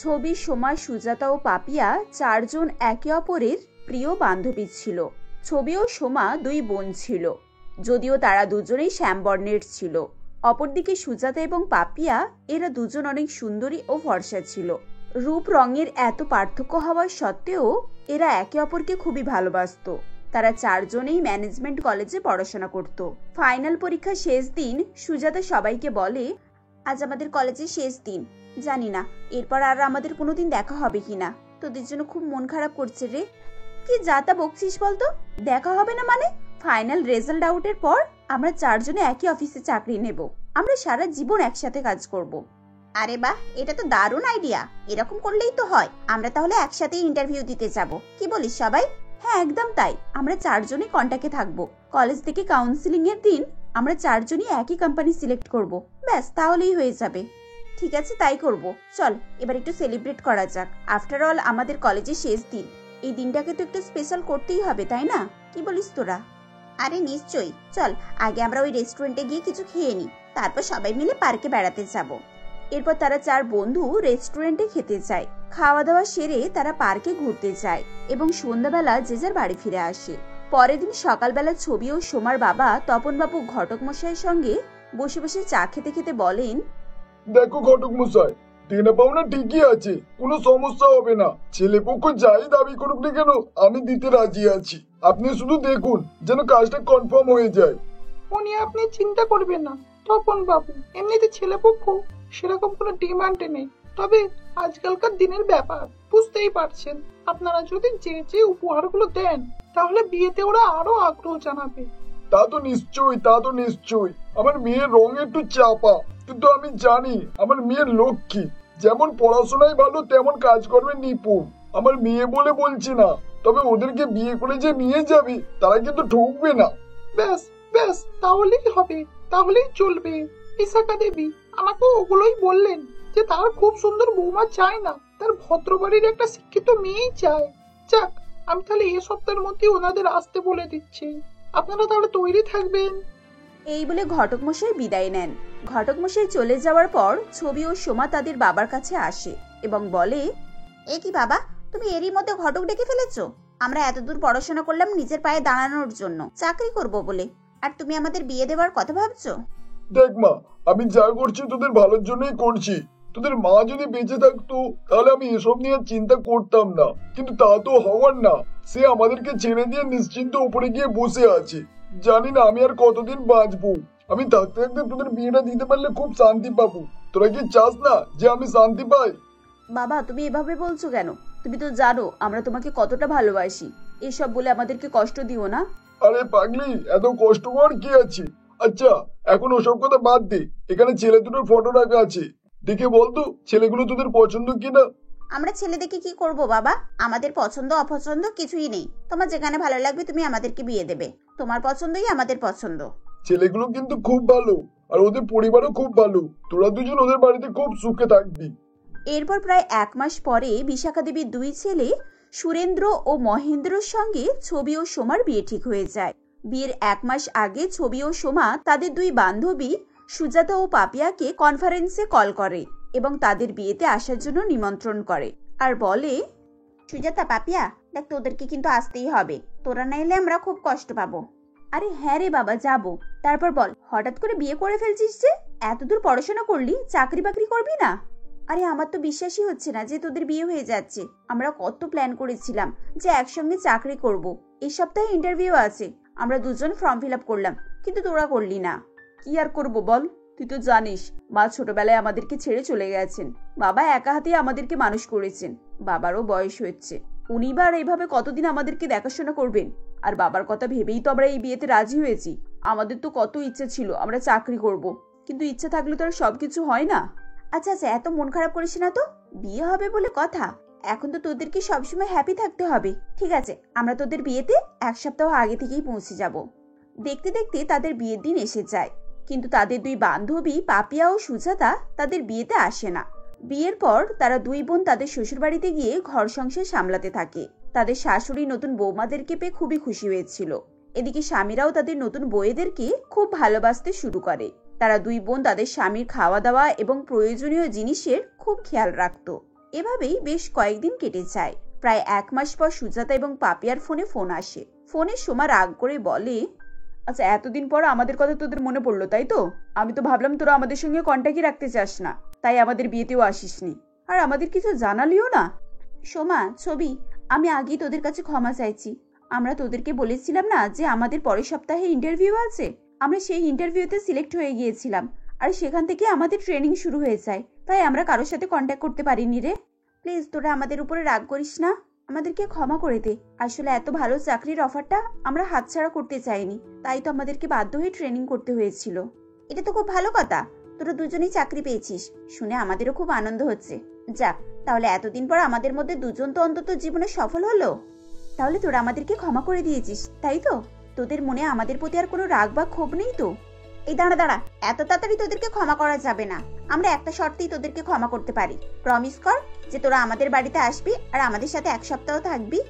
ছবির সময় সুজাতা ও পাপিয়া চারজন একে অপরের প্রিয় বান্ধবী ছিল। ছবি ও সোমা দুই বোন ছিল, যদিও তারা দুজনেই শ্যামবর্ণের ছিল। অপরদিকে সুজাতা এবং পাপিয়া, এরা দুজন অনেক সুন্দরী ও ফর্সা ছিল। রূপ রঙের এত পার্থক্য হওয়ার সত্ত্বেও এরা একে অপরকে খুবই ভালোবাসতো। তারা চারজনেই ম্যানেজমেন্ট কলেজে পড়াশোনা করত। ফাইনাল পরীক্ষার শেষ দিন সুজাতা সবাইকে বলে, আজ আমাদের কলেজের শেষ দিন, জানি না এরপর আর আমাদের কোনোদিন দেখা হবে কিনা। তোদের জন্য খুব মন খারাপ করছে রে। কি যাতা বকছিস বলতো? দেখা হবে না মানে? ফাইনাল রেজাল্ট আউটের পর আমরা চারজনে একই অফিসে চাকরি নেব। আমরা সারা জীবন একসাথে কাজ করব। আরে বাহ, এটা তো দারুণ আইডিয়া। এরকম করলেই তো হয়। আমরা তাহলে একসাথে ইন্টারভিউ দিতে যাব, কি বলিস সবাই? হ্যাঁ, একদম তাই। আমরা চারজনই কন্টাক্টে থাকবো। কলেজ থেকে কাউন্সিলিং এর দিন আমরা চারজনই একই কোম্পানি সিলেক্ট করব। ব্যাস, তাহলেই হয়ে যাবে। ঠিক আছে, তাই করব। চল এবার একটু সেলিব্রেট করা যাক। আফটার অল আমাদের কলেজের শেষ দিন, এই দিনটাকে তো একটু স্পেশাল করতেই হবে, তাই না? কি বলিস তোরা? আরে নিশ্চয়ই। চল আগে আমরা ওই রেস্টুরেন্টে গিয়ে কিছু খেয়ে নিই, তারপর সবাই মিলে পার্কে বেড়াতে যাব। এরপর তারা চার বন্ধু রেস্টুরেন্টে খেতে যায়। খাওয়া দাওয়া সেরে তারা পার্কে ঘুরতে যায় এবং সন্ধ্যাবেলা যে যার বাড়ি ফিরে আসে। পরের দিন সকালবেলা ছবি ও সোমার বাবা তপনবাবু ঘটক মশাইয়ের সঙ্গে বসে বসে চা খেতে খেতে বলেন, দেখো ঘটক মশাই, দেনা পাওনা ঠিকই আছে, কোনো সমস্যা হবে না। ছেলেপক্ষ যাই দাবি করুক না কেন, আমি দিতে রাজি আছি। আপনি শুধু দেখুন যেন কাজটা কনফার্ম হয়ে যায়। ও নিয়ে আপনি চিন্তা করবেন না তপন বাবু। এমনিতে ছেলেপক্ষ সেরকম কোনো ডিমান্ডে নেই, তবে আজকালকার দিনের ব্যাপার বুঝতেই পারছেন। আপনারা যদি যে যে উপহারগুলো দেন তাহলে বিয়েতে ওরা আরো আগ্রহ জানাবে। তা তো নিশ্চয়ই। আমার মেয়ের রং একটু চাপা, কিন্তু আমি জানি আমার মেয়ের লক্ষ্মী। যেমন পড়াশোনায় ভালো, তেমন কাজকর্মে নিপুণ। আমার মেয়ে বলে বলছি না, তবে ওদেরকে বিয়ে করে যে নিয়ে যাবে তারা কিন্তু ঠকবে না। ব্যাস ব্যাস, তাহলেই হবে, তাহলেই চলবে। বিশাখা দেবী আমাকে ওগুলোই বললেন যে তার খুব সুন্দর বৌমা চায় না, তার ভদ্রবাড়ির একটা শিক্ষিত মেয়েই চায়। যাক, আমি তাহলে এই সপ্তাহের মধ্যে ওনাদের আসতে বলে দিচ্ছি। আপনারা তাহলে তৈরি থাকবেন। এই বলে ঘটক মশাই বিদায় নেন। ঘটক মশাই চলে যাওয়ার পর ছবি ও সোমা তাদের বাবার কাছে আসে এবং বলে, এ কি বাবা, তুমি এরই মধ্যে ঘটক ডেকে ফেলেছো? আমরা এতদূর পড়াশোনা করলাম নিজের পায়ে দাঁড়ানোর জন্য, চাকরি করব বলে, আর তুমি আমাদের বিয়ে দেওয়ার কথা ভাবছো? দেখ মা, আমি যা করছি তোদের ভালোর জন্যই করছি। তোদের মা যদি বেঁচে থাকতো তাহলে আমি এসব নিয়ে চিন্তা করতাম না, কিন্তু তা তো হওয়ার না। সে আমাদেরকে ছেড়ে দিয়ে নিশ্চিন্ত উপরে গিয়ে বসে আছে। জানি না আমি আর কতদিন বাঁচবো। আমি থাকতে থাকতে তোদের বিয়েটা দিতে পারলে খুব শান্তি পাবো। তোরা কি চাস না যে আমি শান্তি পাই? বাবা, তুমি এভাবে বলছো কেন? তুমি তো জানো আমরা তোমাকে কতটা ভালোবাসি। এসব বলে আমাদেরকে কষ্ট দিও না। আরে পাগলি, এত কষ্ট করার কি আছে? আচ্ছা, এখন ওসব কথা বাদ দে। এখানে ছেলে দুটোর ফটো রাখা আছে, দেখে বলতো ছেলেগুলো তোদের পছন্দ কিনা। আমরা ছেলে দেখে কি করব বাবা? আমাদের পছন্দ অপছন্দ কিছুই নেই। তোমার যেখানে ভালো লাগবে তুমি আমাদেরকে বিয়ে দেবে। তোমার পছন্দই আমাদের পছন্দ। ছেলেগুলো কিন্তু খুব ভালো, আর ওদের পরিবারও খুব ভালো। তোরা দুজন ওদের বাড়িতে খুব সুখে থাকবি। এরপর প্রায় 1 মাস পরে বিশাখা দেবীর দুই ছেলে সুরেন্দ্র ও মহেন্দ্রর সঙ্গে ছবি ও সোমার বিয়ে ঠিক হয়ে যায়। বিয়ের 1 মাস আগে ছবি ও সোমা তাদের দুই বান্ধবী সুজাতা ও পাপিয়াকে কনফারেন্সে কল করে এবং তাদের বিয়েতে আসার জন্য নিমন্ত্রণ করে আর বলে, সুজাতা, পাপিয়া, দেখ তোদেরকে কিন্তু আসতেই হবে। তোরা না এলে আমরা খুব কষ্ট পাবো। আরে হ্যাঁ রে বাবা, যাবো। তারপর বল, হঠাৎ করে বিয়ে করে ফেলছিস যে? এতদূর পড়াশোনা করলি, চাকরি বাকরি করবি না? আরে আমার তো বিশ্বাসই হচ্ছে না যে তোদের বিয়ে হয়ে যাচ্ছে। আমরা কত প্ল্যান করেছিলাম যে একসঙ্গে চাকরি করব। এই সপ্তাহে ইন্টারভিউ আছে, আমরা দুজন ফর্ম ফিল আপ করলাম, কিন্তু তোরা করলি না। কি আর করব বল? তুই তো জানিস মা ছোটবেলায় আমাদেরকে ছেড়ে চলে গেছেন। বাবা একা হাতে আমাদেরকে মানুষ করেছেন। বাবারও বয়স হচ্ছে, উনি বার এইভাবে কতদিন আমাদেরকে দেখাশোনা করবেন? আর বাবার কথা ভেবেই তো আমরা এই বিয়েতে রাজি হয়েছি। আমাদের তো কত ইচ্ছে ছিল আমরা চাকরি করব, কিন্তু ইচ্ছে থাকলে তো আর সবকিছু হয় না। আচ্ছা আচ্ছা, এত মন খারাপ করিস না তো। বিয়ে হবে বলে কথা, এখন তো তোদেরকে সবসময় হ্যাপি থাকতে হবে। ঠিক আছে, আমরা তোদের বিয়েতে 1 সপ্তাহ আগে থেকেই পৌঁছে যাব। দেখতে দেখতে তাদের বিয়ের দিন এসে যায়, কিন্তু তাদের দুই বান্ধবী পাপিয়া ও সুজাতা তাদের বিয়েতে আসে না। বিয়ের পর তারা দুই বোন তাদের শ্বশুর বাড়িতে গিয়ে ঘর সংসার সামলাতে থাকে। তাদের শাশুড়ি নতুন বৌমাদেরকে পেয়ে খুবই খুশি হয়েছিল। এদিকে স্বামীরাও তাদের নতুন বউয়েদেরকে খুব ভালোবাসতে শুরু করে। তারা দুই বোন তাদের স্বামীর খাওয়া দাওয়া এবং প্রয়োজনীয় জিনিসের খুব খেয়াল রাখত। এভাবেই বেশ কয়েকদিন কেটে যায়। প্রায় 1 মাস পর সুজাতা এবং পাপিয়ার ফোন আসে। ফোনে সোমা রাগ করে বলে, আচ্ছা এতদিন পর আমাদের কথা তোদের মনে পড়লো তাই তো? আমি তো ভাবলাম তোরা আমাদের সঙ্গে কন্ট্যাক্টই রাখতে চাস না, তাই আমাদের বিয়েতেও আসিসনি, আর আমাদের কিছু জানালিও না। সোমা, ছবি, আমি আগেই তোদের কাছে ক্ষমা চাইছি। আমরা তোদেরকে বলেছিলাম না যে আমাদের পরের সপ্তাহে ইন্টারভিউ আছে? আমরা সেই ইন্টারভিউতে সিলেক্ট হয়ে গিয়েছিলাম, আর সেখান থেকে আমাদের ট্রেনিং শুরু হয়ে যায়, তাই আমরা কারোর সাথে কন্ট্যাক্ট করতে পারিনি রে। প্লিজ তোরা আমাদের উপরে রাগ করিস না, আমাদেরকে ক্ষমা করে দে। আসলে এত ভালো চাকরির অফারটা আমরা হাতছাড়া করতে চাইনি, তাই তো আমাদেরকে বাধ্য হয়ে ট্রেনিং করতে হয়েছিল। এটা তো খুব ভালো কথা, তোরা দুজনেই চাকরি পেয়েছিস, শুনে আমাদেরও খুব আনন্দ হচ্ছে। যাক, তাহলে এতদিন পর আমাদের মধ্যে দুজন তো অন্তত জীবনে সফল হলো। তাহলে তোরা আমাদেরকে ক্ষমা করে দিয়েছিস তাই তো? তোদের মনে আমাদের প্রতি আর কোনো রাগ বা ক্ষোভ নেই তো? এই দাঁড়া, এত তাড়াতাড়ি তোদেরকে ক্ষমা করা যাবে না। আমরা একটা শর্তেই তোদেরকে ক্ষমা করতে পারি। প্রমিস কর যে তোরা আমাদের বাড়িতে আসবি আর আমাদের সাথে 1 সপ্তাহ থাকবি।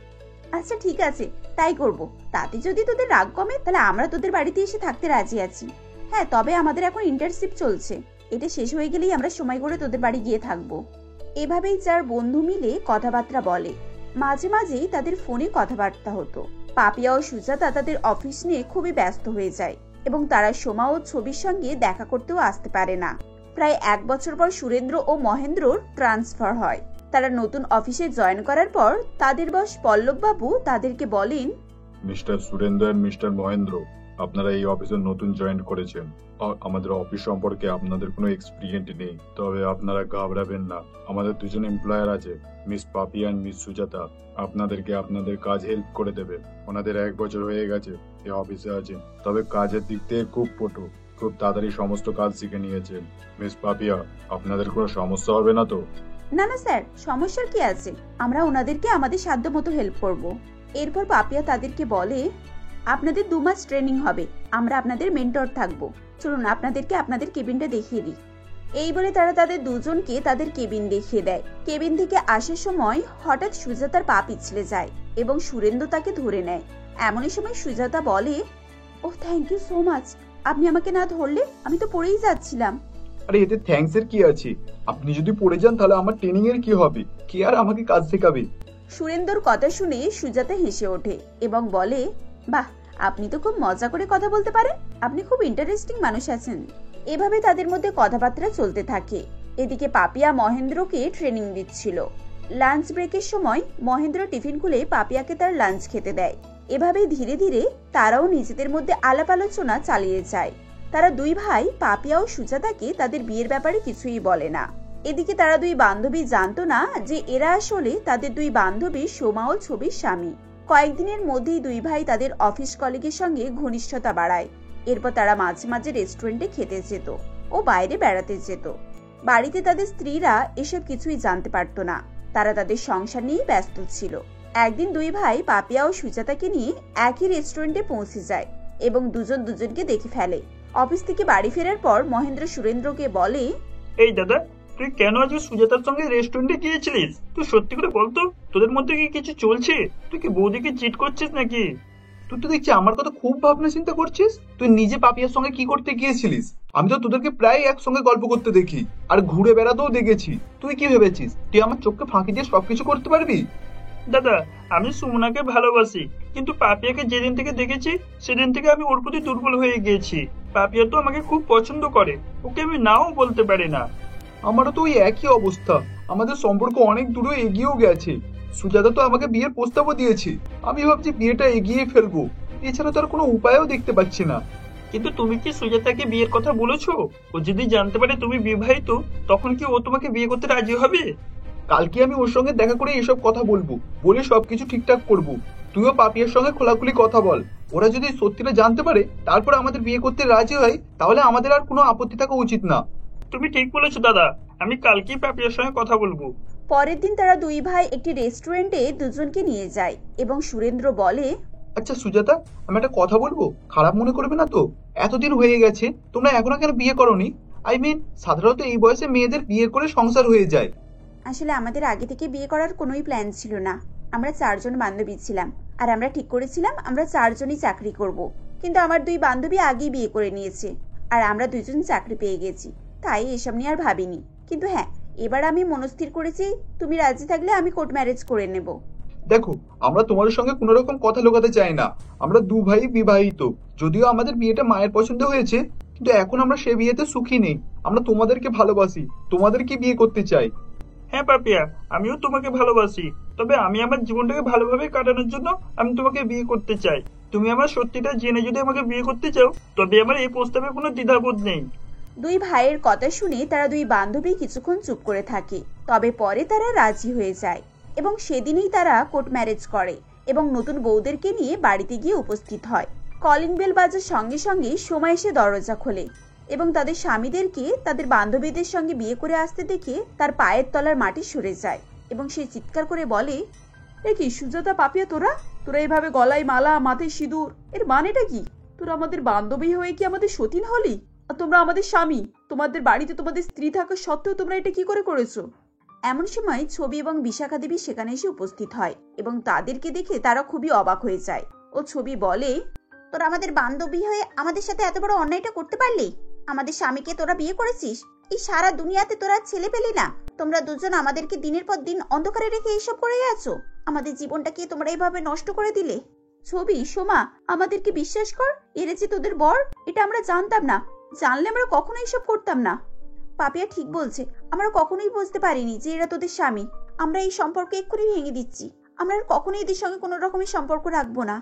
আচ্ছা ঠিক আছে, তাই করব। তাতে যদি তোদের রাগ কমে তাহলে আমরা তোদের বাড়িতে এসে থাকতে রাজি আছি। হ্যাঁ, তবে আমাদের এখন ইন্টার্নশিপ চলছে, এটা শেষ হয়ে গেলেই আমরা সময় করে তোদের বাড়ি গিয়ে থাকবো। এভাবেই 4 বন্ধু মিলে কথাবার্তা বলে। মাঝে মাঝেই তাদের ফোনে কথাবার্তা হতো। পাপিয়া ও সুজাতা তাদের অফিস নিয়ে খুবই ব্যস্ত হয়ে যায় এবং তারা সোমা ও ছবির সঙ্গে দেখা করতেও আসতে পারে না। প্রায় 1 বছর পর সুরেন্দ্র ও মহেন্দ্রর ট্রান্সফার হয়। তারা নতুন অফিসে জয়েন করার পর তাদের বস পল্লব বাবু তাদেরকে বলেন, mister Surendra and mister Mahendra, আপনারা এই অফিসে নতুন জয়েন করেছেন। আমাদের অফিস সম্পর্কে আপনাদের কোনো এক্সপিরিয়েন্স নেই, তবে আপনারা ঘাবড়াবেন না। আমাদের 2 জন এমপ্লয়ার আছে, মিস পাপি এন্ড মিস সুজাতা। আপনাদেরকে আপনাদের কাজ হেল্প করে দেবে। ওনাদের 1 বছর হয়ে গেছে এই অফিসে আছে, তবে কাজের দিক থেকে খুব পটু, খুব তাড়াতাড়ি সমস্ত কাজ শিখে নিয়েছেন। মিস পাপিয়া, আপনাদের কোনো সমস্যা হবে না তো? না না স্যার, সমস্যার কি আছে, আমরা ওনাদেরকে আমাদের সাধ্যমতো হেল্প করব। এরপর পাপিয়া তাদেরকে বলে, আপনাদের 2 মাস ট্রেনিং হবে, আমরা আপনাদের মেন্টর থাকবো। চলুন আপনাদেরকে আপনাদের কেবিনটা দেখিয়ে দিই। এই বলে তারা তাদের দুজনকে তাদের কেবিন দেখিয়ে দেয়। কেবিন থেকে আসার সময় হঠাৎ সুজাতার পা পিছলে যায় এবং সুরেন্দ্র তাকে ধরে নেয়। এমনই সময় সুজাতা বলে, oh thank you so much, আপনি আমাকে না ধরলে আমি তো পড়েই যাচ্ছিলাম। আরে এতে থ্যাঙ্কস এর কি আছে? আপনি যদি পড়ে যান তাহলে আমার ট্রেনিং এর কি হবে? কে আর আমাকে কাজ শেখাবে? সুরেন্দ্রর কথা শুনে সুজাতা হেসে ওঠে এবং বলে, বাহ, আপনি তো খুব মজা করে কথা বলতে পারেন, আপনি খুব ইন্টারেস্টিং মানুষ আছেন। এভাবে তাদের মধ্যে কথাবার্তা চলতে থাকে। এদিকে পাপিয়া মহেন্দ্রকে ট্রেনিং দিচ্ছিল। লাঞ্চ ব্রেকের সময় মহেন্দ্র টিফিন খুলে পাপিয়াকে তার লাঞ্চ খেতে দেয়। এভাবেই ধীরে ধীরে তারাও নিজেদের মধ্যে আলাপ আলোচনা চালিয়ে যায়। তারা 2 ভাই পাপিয়া ও সুজাতাকে তাদের বিয়ের ব্যাপারে কিছুই বলে না। এদিকে তারা 2 বান্ধবী জানতো না যে এরা আসলে তাদের 2 বান্ধবী সোমা ও ছবির স্বামী। কয়েকদিনের মধ্যেই 2 ভাই তাদের অফিস কলিগের সঙ্গে ঘনিষ্ঠতা বাড়ায়। এরপর তারা মাঝে মাঝে রেস্টুরেন্টে খেতে যেত ও বাইরে বেড়াতে যেত। বাড়িতে তাদের স্ত্রীরা এসব কিছুই জানতে পারতো না, তারা তাদের সংসার নিয়ে ব্যস্ত ছিল। একদিন 2 ভাই পাপিয়া ও সুজাতাকে নিয়ে একই রেস্টুরেন্টে পৌঁছে যায় এবং দুজন দুজনকে দেখে ফেলে। অফিস থেকে বাড়ি ফেরার পর মহেন্দ্র সুরেন্দ্রকে বলে, এই দাদা, তুই কেন আজকে সুজাতার সঙ্গে রেস্টুরেন্টে গিয়েছিলিস? তুই সত্যি করে বলতো, তোদের মধ্যে কি কিছু চলছে? তুই কি বৌদিকে চিট করছিস নাকি? তুই তো দেখছি আমার কথা খুব ভাবনা চিন্তা করছিস। তুই নিজে পাপিয়ার সঙ্গে কি করতে গিয়েছিলিস? আমি তো তোদেরকে প্রায় একসঙ্গে গল্প করতে দেখি, আর ঘুরে বেড়াতেও দেখেছি। তুই কি ভেবেছিস তুই আমার চোখকে ফাঁকি দিয়ে সবকিছু করতে পারবি? দাদা, আমি সুমনাকে ভালোবাসি, কিন্তু পাপিয়াকে যেদিন থেকে দেখেছি সেদিন থেকে আমি ওর প্রতি দুর্বল হয়ে গিয়েছি। পাপিয়া তো আমাকে খুব পছন্দ করে, ওকে আমি নাও বলতে পারি না। আমারও তো ওই একই অবস্থা। আমাদের সম্পর্ক অনেক দূরে এগিয়েও গেছে। সুজাতা তো আমাকে বিয়ের প্রস্তাবও দিয়েছে। আমি ভাবছি বিয়েটা এগিয়ে ফেলবো, এছাড়া তো আর কোনো উপায়ও দেখতে পাচ্ছি না। কিন্তু তুমি কি সুজাতাকে বিয়ের কথা বলেছো? ও যদি জানতে পারে তুমি বিবাহিত, তখন কি ও তোমাকে বিয়ে করতে রাজি হবে? কালকে আমি ওর সঙ্গে দেখা করে এসব কথা বলবো, বলে সবকিছু ঠিকঠাক করবো। তুইও পাপিয়ার সঙ্গে খোলাখুলি কথা বল। ওরা যদি সত্যিটা জানতে পারে তারপর আমাদের বিয়ে করতে রাজি হয়, তাহলে আমাদের আর কোনো আপত্তি থাকা উচিত না। তুমি ঠিক বলেছো দাদা, আমি কালকেই পাপিয়ার সঙ্গে কথা বলবো। পরের দিন তারা 2 ভাই একটি রেস্টুরেন্টে দুজনকে নিয়ে যায় এবং সুরেন্দ্র বলে, আচ্ছা সুজাতা, আমি একটা কথা বলবো, খারাপ মনে করবে না তো? এতদিন হয়ে গেছে, তোমরা এখনো কেন বিয়ে করোনি? আই মিন, সাধারণত এই বয়সে মেয়েদের বিয়ে করে সংসার হয়ে যায়। আসলে আমাদের আগে থেকে বিয়ে করার কোনোই প্ল্যান ছিল না। আমরা 4 জন বান্ধবী ছিলাম, আর আমরা ঠিক করেছিলাম আমরা 4 জনই চাকরি করব। কিন্তু আমার 2 বান্ধবী আগেই বিয়ে করে নিয়েছে, আর আমরা 2 জন চাকরি পেয়ে গেছি, তাই এসব নিয়ে আর ভাবিনি। কিন্তু হ্যাঁ, এবার আমি মনস্থির করেছি, তুমি রাজি থাকলে আমি কোর্ট ম্যারেজ করে নেব। দেখো, আমরা তোমাদের সঙ্গে কোনো রকম কথা লোকাতে চাই না। আমরা দু ভাই বিবাহিত। যদিও আমাদের বিয়েটা মায়ের পছন্দ হয়েছে, কিন্তু এখন আমরা সে বিয়েতে সুখী নেই। আমরা তোমাদেরকে ভালোবাসি, তোমাদেরকে বিয়ে করতে চাই। হ্যাঁ পাপিয়া, আমিও তোমাকে ভালোবাসি। তবে আমি আমার জীবনটাকে ভালোভাবে কাটানোর জন্য আমি তোমাকে বিয়ে করতে চাই। তুমি আমার সত্যিটা জেনে যদি আমাকে বিয়ে করতে চাও, তবে আমার এই প্রস্তাবে কোনো দ্বিধাবোধ নেই। দুই ভাইয়ের কথা শুনে তারা দুই বান্ধবী কিছুক্ষণ চুপ করে থাকে, তবে পরে তারা রাজি হয়ে যায় এবং সেদিনই তারা কোর্ট ম্যারেজ করে এবং নতুন বউদেরকে নিয়ে বাড়িতে গিয়ে উপস্থিত হয়। কলিং বেল বাজার সঙ্গে সঙ্গে সময় এসে দরজা খোলে এবং তাদের স্বামীদেরকে তাদের বান্ধবীদের সঙ্গে বিয়ে করে আসতে দেখে তার পায়ের তলার মাটি সরে যায় এবং সে চিৎকার করে বলে, এ কি সুজাতা, পাপিয়া, তোরা এইভাবে গলায় মালা, মাথায় সিঁদুর, এর মানেটা কি? তোরা আমাদের বান্ধবী হয়ে কি আমাদের সতীন হলি? আর তোমরা আমাদের স্বামী, তোমাদের বাড়িতে তোমাদের স্ত্রী থাকা সত্ত্বেও তোমরা এটা কি করে করেছো? এমন সময় ছবি এবং বিশাখা দেবী সেখানে এসে উপস্থিত হয় এবং তাদেরকে দেখে তারা খুবই অবাক হয়ে যায়। ও ছবি বলে, তোরা আমাদের বান্ধবী হয়ে আমাদের সাথে এত বড় অন্যায়টা করতে পারলি? আমাদের স্বামীকে তোরা বিয়ে করেছিস? এই সারা দুনিয়াতে তোরা ছেলে পেলি না? তোমরা দুজন আমাদেরকে দিনের পর দিন অন্ধকারে রেখে এইসব করে গেছো। আমাদের জীবনটাকে তোমরা এইভাবে নষ্ট করে দিলে। ছবি, সোমা, আমাদেরকে বিশ্বাস কর, এরা যে তোদের বর, এটা আমরা জানতাম না। জানলে আমরা কখনোই এসব করতাম না। পাপিয়া ঠিক বলছে, আমরা কখনোই বুঝতে পারিনি যে এরা তোদের স্বামী। আমরা এই সম্পর্ক এক্ষুনি ভেঙে দিচ্ছি। আমরা আর কখনোই এদের সঙ্গে কোনো রকমের সম্পর্ক রাখবো না।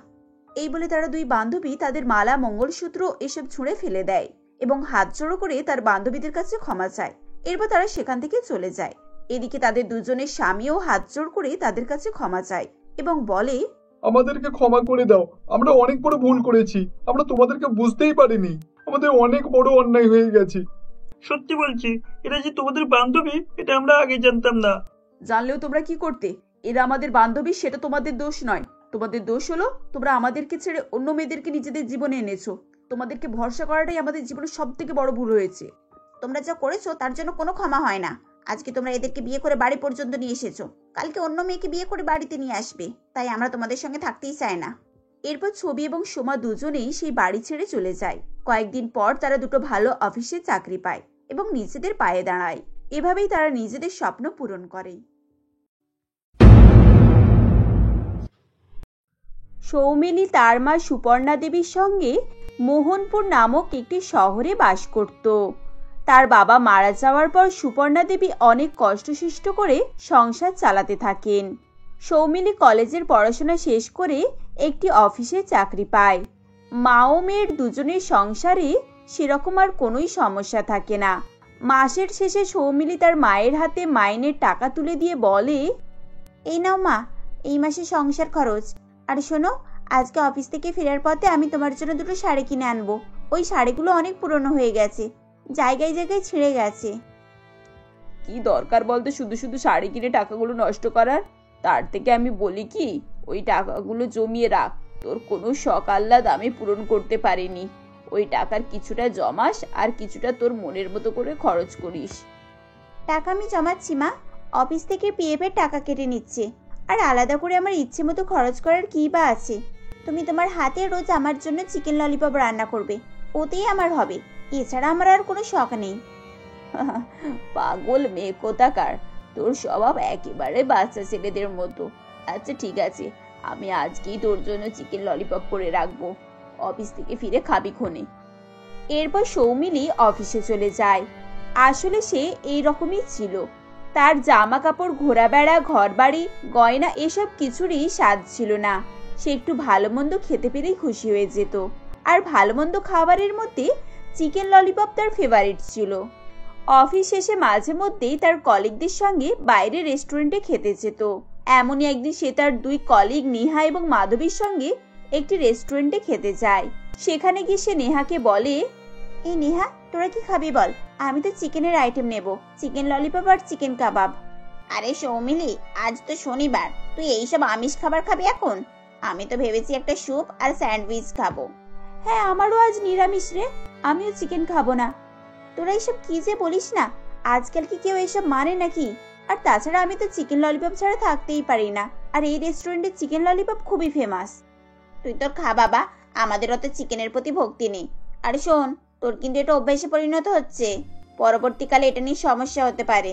এই বলে তারা দুই বান্ধবী তাদের মালা, মঙ্গলসূত্র এসব ছুঁড়ে ফেলে দেয় এবং হাত জোড়ো করে তার বান্ধবীদের কাছে ক্ষমা চায়। এরপর তারা সেখান থেকে চলে যায়। এদিকে তাদের দুজনের স্বামীও হাত জোড় করে তাদের কাছে ক্ষমা চায় এবং বলে, আমাদেরকে ক্ষমা করে দাও, আমরা অনেক বড় ভুল করেছি। আমরা তোমাদেরকে বুঝতেই পারিনি, আমাদের অনেক বড় অন্যায় হয়ে গেছে। সত্যি বলছি, এরা যে তোমাদের বান্ধবী এটা আমরা আগে জানতাম না। জানলেও তোমরা কি করতে? এরা আমাদের বান্ধবী, সেটা তোমাদের দোষ নয়। তোমাদের দোষ হলো তোমরা আমাদেরকে ছেড়ে অন্য মেয়েদেরকে নিজেদের জীবনে এনেছো। তোমাদেরকে ভরসা করাটাই আমাদের জীবনের সব থেকে বড় ভুল হয়েছে। তোমরা যা করেছো তার জন্য কোনো ক্ষমা হয় না। আজকে তোমরা এদেরকে বিয়ে করে বাড়ি পর্যন্ত নিয়ে এসেছো, কালকে অন্য মেয়েকে বিয়ে করে বাড়িতে নিয়ে আসবে। তাই আমরা তোমাদের সঙ্গে থাকতেই চাই না। এরপর ছবি এবং সোমা দুজনেই সেই বাড়ি ছেড়ে চলে যায়। কয়েকদিন পর তারা দুটো ভালো অফিসে চাকরি পায় এবং নিজেদের পায়ে দাঁড়ায়। এভাবেই তারা নিজেদের স্বপ্ন পূরণ করে। সৌমিলি তার মা সুপর্ণা দেবীর সঙ্গে মোহনপুর নামক একটি শহরে বাস করত। তার বাবা মারা যাওয়ার পর সুপর্ণা দেবী অনেক কষ্টসৃষ্ট করে সংসার চালাতে থাকেন। সৌমিলি কলেজের পড়াশোনা শেষ করে একটি অফিসে চাকরি পায়। মা ও মেয়ের দুজনের সংসারে সেরকম আর কোনোই সমস্যা থাকে না। মাসের শেষে সৌমিলি তার মায়ের হাতে মাইনের টাকা তুলে দিয়ে বলে, এই নাও মা, এই মাসে সংসার খরচ। আর শোনো, আজকে অফিস থেকে ফেরার পথে আমি তোমার জন্য দুটো শাড়ি কিনে আনবো। ওই শাড়িগুলো অনেক পুরনো হয়ে গেছে, জায়গায় জায়গায় ছিঁড়ে গেছে। কি দরকার বলতে শুধু শুধু শাড়ি কিনে টাকাগুলো নষ্ট করার? তার থেকে আমি বলি কি, ওই টাকাগুলো জমিয়ে রাখ। তোর কোনো শখ আহ্লাদ আমি পূরণ করতে পারিনি। ওই টাকার কিছুটা জমাস আর কিছুটা তোর মনের মতো করে খরচ করিস। টাকা আমি জমাচ্ছি মা, অফিস থেকে পিএফ এর টাকা কেটে নিচ্ছে। আর আলাদা করে আমার ইচ্ছে মতো খরচ করার কি বা আছে? তুমি তোমার হাতে রোজ আমার জন্য চিকেন ললিপপ রান্না করবে, ওতেই আমার হবে। এছাড়া আমার আর কোনো শখ নেই। পাগল মেয়ে কোথাকার, তোর স্বভাব একেবারে বাচ্চা ছেলেদের মতো। আচ্ছা ঠিক আছে, আমি আজকেই তোর জন্য চিকেন ললিপপ করে রাখবো। অফিস থেকে ফিরে খাবি ক্ষণে। এরপর সৌমিলি অফিসে চলে যায়। আসলে সে এই রকমই ছিল। তার জামা কাপড়, ঘোরা বেড়া, ঘর বাড়ি, গয়না এসব কিছুরই স্বাদ ছিল না। সে একটু ভালো মন্দ খেতে পেলেই খুশি হয়ে যেত। আর ভালো মন্দ খাবারের মধ্যে চিকেন ললিপপ তার ফেভারিট ছিল। অফিস শেষে মাঝে মধ্যেই তার কলিগদের সঙ্গে বাইরে রেস্টুরেন্টে খেতে যেত। এমনই একদিন সে তার দুই কলিগ নেহা এবং মাধবীর সঙ্গে একটি রেস্টুরেন্টে খেতে যায়। সেখানে গিয়ে সে নেহাকে বলে, এই নেহা, তোরা কি খাবি বল? আমি তো চিকেনের আইটেম নেব, চিকেন ললিপপ আর চিকেন কাবাব। আরে সৌমিলি, আজ তো শনিবার, তুই এইসব আমিষ খাবার খাবি এখন? আমি তো ভেবেছি একটা স্যুপ আর স্যান্ডউইচ খাবো। হ্যাঁ, আমারও আজ নিরামিষ রে, আমিও চিকেন খাবো না। তোরা এইসব কি যে বলিস না, আজকাল কি কেউ এইসব মানে নাকি? আর তাছাড়া আমি তো চিকেন ললিপপ ছাড়া থাকতেই পারি না। আর এই রেস্টুরেন্টের চিকেন ললিপপ খুবই ফেমাস। তুই তোর খা বাবা, আমাদেরও তো চিকেনের প্রতি ভক্তি নেই। আর শোন, তোর কিন্তু এটা অভ্যাসে পরিণত হচ্ছে, পরবর্তীকালে এটা নিয়ে সমস্যা হতে পারে।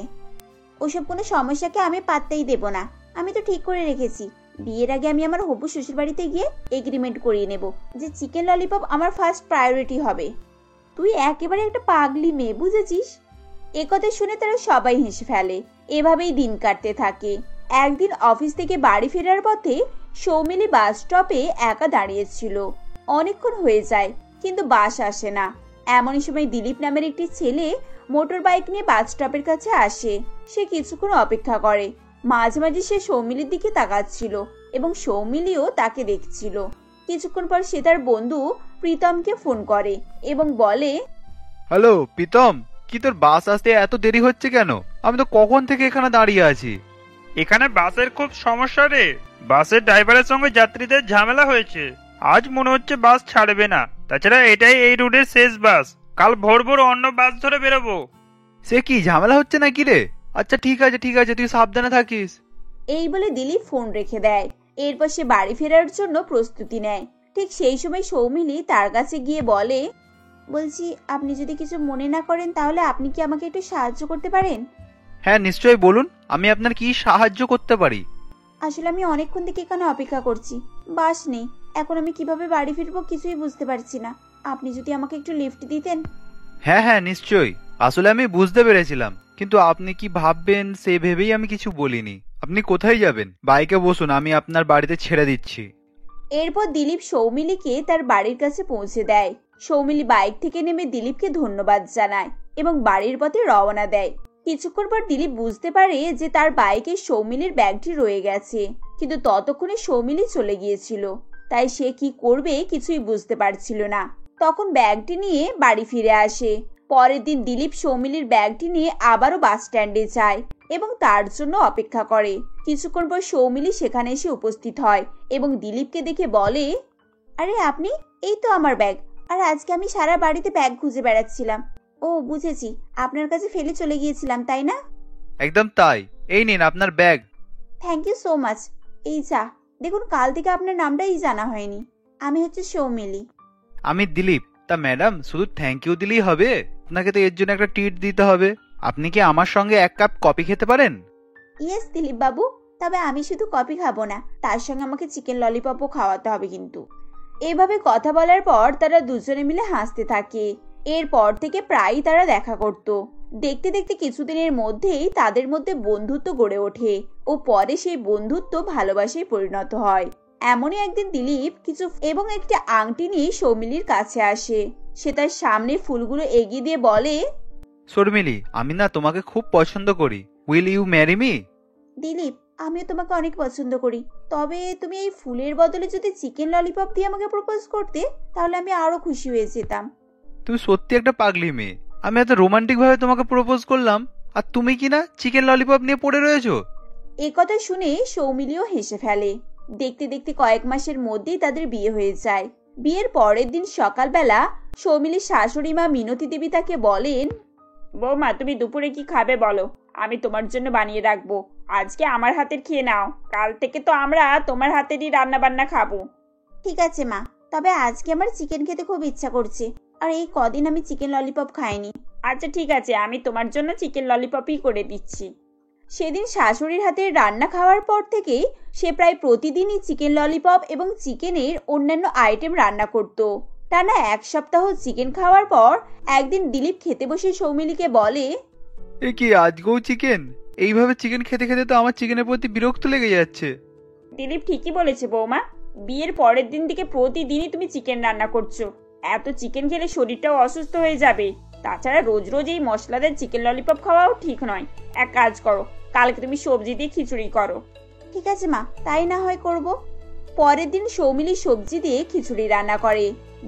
ওসব কোনো সমস্যাকে আমি পাত্তাই দেব না। আমি তো ঠিক করে রেখেছি বিয়ের আগে আমি আমার হবু শ্বশুর বাড়িতে গিয়ে এগ্রিমেন্ট করিয়ে নেব যে চিকেন ললিপপ আমার ফার্স্ট প্রায়োরিটি হবে। তুই একেবারে একটা পাগলি মেয়ে, বুঝেছিস? একথা শুনে তারা সবাই হেসে ফেলে। এভাবেই দিন কাটতে থাকে। একদিন অফিস থেকে বাড়ি ফেরার পথে সৌমিলি বাস স্টপে একা দাঁড়িয়েছিল। অনেকক্ষণ হয়ে যায় কিন্তু বাস আসে না। এমনই সময় দিলীপ নামের একটি ছেলে মোটর বাইক নিয়ে বাস স্টপের কাছে আসে। সে কিছুক্ষণ অপেক্ষা করে। মাঝে মাঝে সে সৌমিলির দিকে তাকাচ্ছিল এবং সৌমিলিও তাকে দেখছিল। কিছুক্ষণ পর সে তার বন্ধু প্রীতমকে ফোন করে এবং বলে, হ্যালো প্রীতম, কি তোর বাস আসতে এত দেরি হচ্ছে কেন? আমি তো কখন থেকে এখানে দাঁড়িয়ে আছি। এখানে বাসের খুব সমস্যা রে। বাসের ড্রাইভারের সঙ্গে যাত্রীদের ঝামেলা হয়েছে। আজ মনে হচ্ছে বাস ছাড়বে না। তাছাড়া এটাই এই রুটের শেষ বাস। কাল ভোর ভোর অন্য বাস ধরে বেরোবো। সে কি ঝামেলা হচ্ছে নাকি রে? আচ্ছা ঠিক আছে তুই সাবধানে থাকিস। এই বলে দিলীপ ফোন রেখে দেয়। এরপর সে বাড়ি ফেরার জন্য প্রস্তুতি নেয়। ঠিক সেই সময় সৌমিলি তার কাছে গিয়ে বলে, বলছি আপনি যদি কিছু মনে না করেন তাহলে আপনি কি আমাকে একটু সাহায্য করতে পারেন? হ্যাঁ নিশ্চয়ই, বলুন আমি আপনার কি সাহায্য করতে পারি। আসলে আমি অনেকক্ষণ থেকে এখানে অপেক্ষা করছি, বাস নেই। এখন আমি কিভাবে বাড়ি ফিরবো কিছুই বুঝতে পারছি না। আপনি যদি আমাকে একটু লিফট দিতেন। হ্যাঁ নিশ্চয়ই, আসলে আমি বুঝতে পেরেছিলাম, কিন্তু আপনি কি ভাববেন সে ভেবেই আমি কিছু বলিনি। আপনি কোথায় যাবেন? বাইকে বসুন, আমি আপনার বাড়িতে ছেড়ে দিচ্ছি। এরপর দিলীপ সৌমিলিকে তার বাড়ির কাছে পৌঁছে দেয়। সৌমিলি বাইক থেকে নেমে দিলীপকে ধন্যবাদ জানায় এবং বাড়ির পথে রওনা দেয়। কিছুক্ষণ পর দিলীপ বুঝতে পারে যে তার বাইকে সৌমিলির ব্যাগটি রয়ে গেছে, কিন্তু ততক্ষণে সৌমিলি চলে গিয়েছিল। তাই সে কি করবে কিছুই বুঝতে পারছিল না। তখন ব্যাগটি নিয়ে বাড়ি ফিরে আসে। পরের দিন দিলীপ সৌমিলির ব্যাগটি নিয়ে আবারও বাস স্ট্যান্ডে যায় এবং তার জন্য অপেক্ষা করে। কিছুক্ষণ পর সৌমিলি সেখানে এসে উপস্থিত হয় এবং দিলীপকে দেখে বলে, আরে আপনি? এই তো আমার ব্যাগ। আর আজকে আমি সারা বাড়িতে ব্যাগ খুঁজে বেড়াচ্ছিলাম। ও বুঝেছি, আপনার কাছে ফেলে চলে গিয়েছিলাম, তাই না? একদম তাই, এই নিন আপনার bag. Thank you so much. এই যা দেখুন, কাল থেকে আপনার নামটাই জানা হয়নি। আমি হচ্ছে সৌমিলি। আমি দিলীপ। তা ম্যাডাম, শুধু থ্যাংক ইউ দিলেই হবে? আপনাকে তো এর জন্য একটা ট্রিট দিতে হবে। আপনি কি আমার সঙ্গে এক কাপ কফি খেতে পারেন? ইয়েস দিলীপ বাবু, তবে আমি শুধু কফি খাবো না, তার সঙ্গে আমাকে চিকেন ললিপপও খাওয়াতে হবে কিন্তু। এভাবে কথা বলার পর তারা দুজনে মিলে হাসতে থাকে। এরপর থেকে প্রায়ই তারা দেখা করত। দেখতে দেখতে কিছুদিনের মধ্যেই তাদের মধ্যে বন্ধুত্ব গড়ে ওঠে ও পরে সেই বন্ধুত্ব ভালোবাসায় পরিণত হয়। এমনই একদিন দিলীপ কিছু এবং একটি আংটি নিয়ে সৌমিলির কাছে আসে। সে তার সামনে ফুলগুলো এগিয়ে দিয়ে বলে, শর্মিলি, আমি না তোমাকে খুব পছন্দ করি। Will you marry me? Dilip, আমিও তোমাকে অনেক পছন্দ করি। তবে তুমি এই ফুলের বদলে যদি চিকেন ললিপপ দিয়ে আমাকে প্রপোজ করতে তাহলে আমি আরো খুশি হয়ে যেতাম। তুমি সত্যি একটা পাগলি মেয়ে। আমি এত রোমান্টিক ভাবে তোমাকে প্রপোজ করলাম আর তুমি কিনা চিকেন ললিপপ নিয়ে পড়ে রয়েছো। এ কথা শুনে সৌমিলিও হেসে ফেলে। দেখতে দেখতে কয়েক মাসের মধ্যেই তাদের বিয়ে হয়ে যায়। বিয়ের পরের দিন সকালবেলা সৌমিলির শাশুড়ি মা মিনতি দেবী তাকে বলেন, বৌমা তুমি দুপুরে কি খাবে বলো, আমি তোমার জন্য বানিয়ে রাখবো। আজকে আমার হাতের খেয়ে নাও, কাল থেকে তো আমরা তোমার হাতেরই রান্না বান্না খাবো। ঠিক আছে মা, তবে আজকে আমার চিকেন খেতে খুব ইচ্ছা করছে, আর এই কদিন আমি চিকেন ললিপপ খাইনি। আচ্ছা ঠিক আছে, আমি তোমার জন্য চিকেন ললিপপই করে দিচ্ছি। সেদিন শাশুড়ির হাতে রান্না খাওয়ার পর থেকে সে প্রায় প্রতিদিনই চিকেন ললিপপ এবং চিকেনের অন্যান্য আইটেম রান্না করত। টানা এক সপ্তাহ চিকেন খাওয়ার পর একদিন দিলীপ খেতে বসে সৌমিলিকে বলে, এ কি আজকেও চিকেন? এইভাবে চিকেন খেতে খেতে তো আমার চিকেনের প্রতি বিরক্ত লেগে যাচ্ছে। দিলীপ ঠিকই বলেছে বৌমা, বিয়ের পরের দিন থেকে প্রতিদিনই তুমি চিকেন রান্না করছো। এত চিকেন খেলে শরীরটাও অসুস্থ হয়ে যাবে। তাছাড়া রোজ রোজ এই মশলাদার চিকেন ললিপপ খাওয়াও ঠিক নয়। এক কাজ করো, কালকে তুমি সবজি দিয়ে খিচুড়ি করো। ঠিক আছে মা, তাই না হয় করব। পরের দিন সৌমিলি সবজি দিয়ে খিচুড়ি রান্না করে।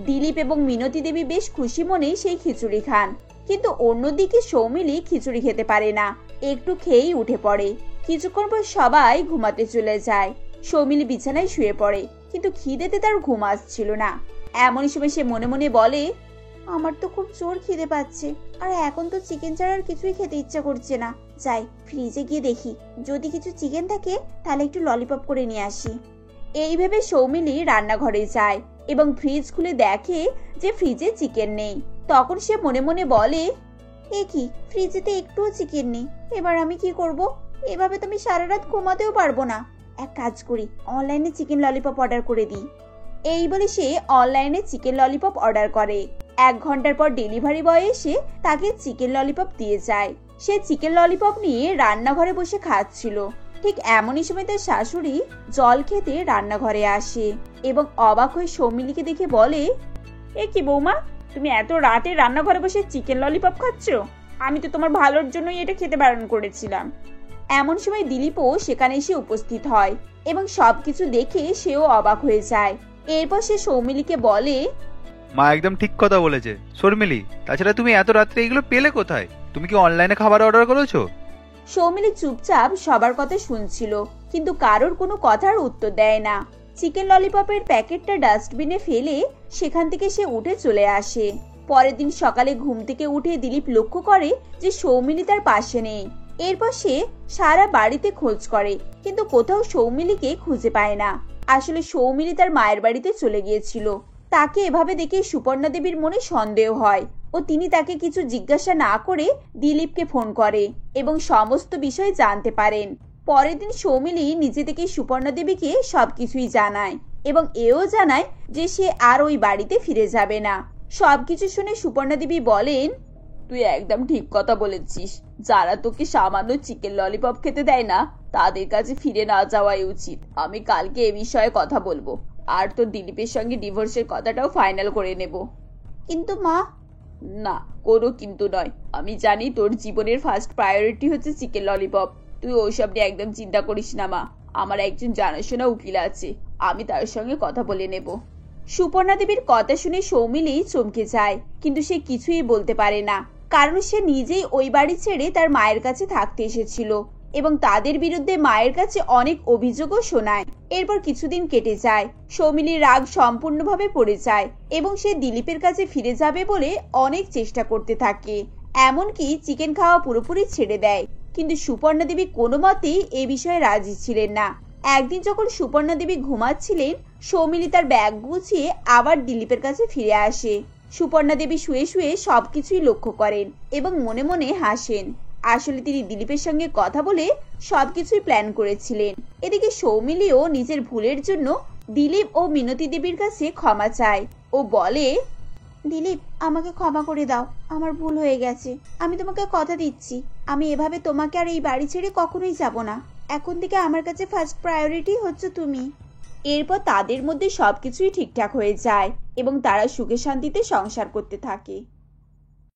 দিলীপ এবং মিনতি দেবী বেশ খুশি মনেই সেই খিচুড়ি খান। কিন্তু অন্যদিকে সৌমিলি খিচুড়ি খেতে পারে না, একটু খেয়েই উঠে পড়ে। কিছুক্ষণ পর সবাই ঘুমাতে চলে যায়। সৌমিলি বিছানায় শুয়ে পড়ে, কিন্তু খিদেতে তার ঘুম আসছিল না। এমনই সময় সে মনে মনে বলে, আমার তো খুব জোর খিদে পাচ্ছে, আর এখন তো চিকেন ছাড়া আর কিছুই খেতে ইচ্ছা করছে না। যাই ফ্রিজে গিয়ে দেখি, যদি কিছু চিকেন থাকে তাহলে একটু ললিপপ করে নিয়ে আসি। এই ভেবে সৌমিলি রান্নাঘরে যায় এবং ফ্রিজ খুলে দেখে যে ফ্রিজে চিকেন নেই। তখন সে মনে মনে বলে, এ কি, ফ্রিজেতে একটুও চিকেন নেই, এবার আমি কি করব? এভাবে তো আমি সারা রাত ঘুমাতেও পারবো না। এক কাজ করি, অনলাইনে চিকেন ললিপপ অর্ডার করে দিই। এই বলে সে অনলাইনে চিকেন ললিপপ অর্ডার করে। 1 ঘন্টার পর ডেলিভারি বয় এসে তাকে চিকেন ললিপপ দিয়ে যায়। সে চিকেন ললিপপ নিয়ে রান্নাঘরে বসে খাচ্ছিল। ঠিক এমনই সময় তার শাশুড়ি জল খেতে রান্নাঘরে আসে এবং অবাক হয়ে সৌমিলিকে দেখে বলে, এ কি বৌমা, তুমি এত রাতে রান্নাঘরে বসে চিকেন ললিপপ খাচ্ছ? আমি তো তোমার ভালোর জন্যই এটা খেতে বারণ করেছিলাম। এমন সময় দিলীপও সেখানে এসে উপস্থিত হয় এবং সবকিছু দেখে সেও অবাক হয়ে যায়। এরপর সে সৌমিলিকে বলে, মা একদম ঠিক কথা বলেছে শর্মিলি। তাছাড়া তুমি এত রাত্রে এগুলো পেলে কোথায়? তুমি কি অনলাইনে খাবার অর্ডার করেছো? সৌমিলি চুপচাপ সবার কথা শুনছিল, কিন্তু কারোর কোনো কথার উত্তর দেয় না। চিকেন ললিপপের প্যাকেটটা ডাস্টবিনে ফেলে সেখান থেকে সে উঠে চলে আসে। পরের দিন সকালে ঘুম থেকে উঠে দিলীপ লক্ষ্য করে যে সৌমিলি তার পাশে নেই। এরপর সে সারা বাড়িতে খোঁজ করে, কিন্তু কোথাও সৌমিলিকে খুঁজে পায় না। আসলে সৌমিলি তার মায়ের বাড়িতে চলে গিয়েছিল। তাকে এভাবে দেখে সুপর্ণা দেবীর মনে সন্দেহ হয় ও তিনি তাকে কিছু জিজ্ঞাসা না করে দিলীপকে ফোন করে এবং সমস্ত বিষয় জানতে পারেন। পরের দিন সৌমিলি নিজে থেকে সুপর্ণা দেবীকে সবকিছুই জানায় এবং এও জানায় যে সে আর ওই বাড়িতে ফিরে যাবে না। সবকিছু শুনে সুপর্ণা দেবী বলেন, তুই একদম ঠিক কথা বলেছিস। যারা তোকে সামান্য চিকেন ললিপপ খেতে দেয় না, তাদের কাছে ফিরে না যাওয়াই উচিত। আমি কালকে এ বিষয়ে কথা বলবো, আর তোর দিলীপের সঙ্গে ডিভোর্সের কথাটাও ফাইনাল করে নেব। কিন্তু মা। না, কোনো কিন্তু নয়। আমি জানি তোর জীবনের ফার্স্ট প্রায়োরিটি হচ্ছে চিকেন ললিপপ। তুই ওইসব নিয়ে একদম চিন্তা করিস না মা। আমার একজন জানাশোনা উকিল আছে, আমি তার সঙ্গে কথা বলে নেব। সুপর্ণা দেবীর কথা শুনে সৌমিলি চমকে যায়, কিন্তু সে কিছুই বলতে পারে না, কারণ সে নিজেই ওই বাড়ি ছেড়ে তার মায়ের কাছে থাকতে এসেছিল এবং তাদের বিরুদ্ধে মায়ের কাছে অনেক অভিযোগও শোনায়। এরপর কিছুদিন কেটে যায়। সৌমিলির রাগ সম্পূর্ণভাবে পড়ে যায় এবং সে দিলীপের কাছে ফিরে যাবে বলে অনেক চেষ্টা করতে থাকে, এমনকি চিকেন খাওয়া পুরোপুরি ছেড়ে দেয়। কিন্তু সুপর্ণা দেবী কোনো মতেই এ বিষয়ে রাজি ছিলেন না। একদিন যখন সুপর্ণা দেবী ঘুমাচ্ছিলেন, সৌমিলি তার ব্যাগ গুছিয়ে আবার দিলীপের কাছে ফিরে আসে। সুপর্ণা দেবী শুয়ে শুয়ে সবকিছুই লক্ষ্য করেন এবং মনে মনে হাসেন। আসলে তিনি দিলীপের সঙ্গে কথা বলে সবকিছুই প্ল্যান করেছিলেন। এদিকে সৌমিলিও নিজের ভুলের জন্য দিলীপ ও মিনতি দেবীর কাছে ক্ষমা চায় ও বলে, দিলীপ, আমাকে ক্ষমা করে দাও, আমার ভুল হয়ে গেছে। আমি তোমাকে কথা দিচ্ছি, আমি এভাবে তোমাকে আর এই বাড়ি ছেড়ে কখনোই যাব না। এখন থেকে আমার কাছে ফার্স্ট প্রায়োরিটি হচ্ছে তুমি। এরপর তাদের মধ্যে সবকিছুই ঠিকঠাক হয়ে যায় এবং তারা সুখে শান্তিতে সংসার করতে থাকে।